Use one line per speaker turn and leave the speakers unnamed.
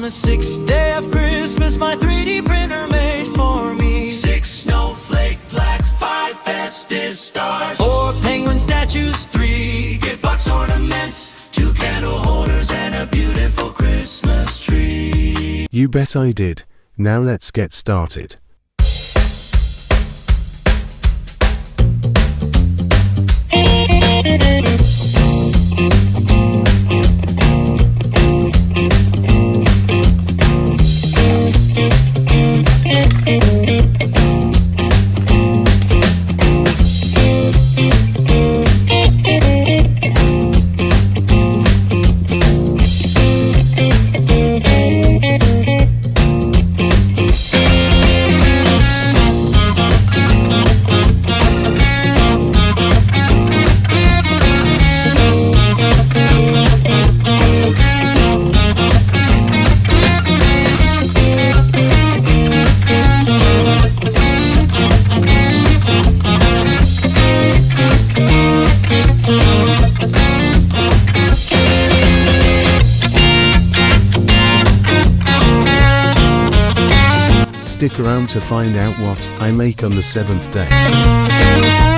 The sixth day of Christmas, my 3D printer made for me
6 snowflake plaques, 5 festive stars,
4 penguin statues,
3 gift box ornaments, 2 candle holders, and a beautiful Christmas tree.
You bet I did. Now let's get started. Stick around to find out what I make on the 7th day.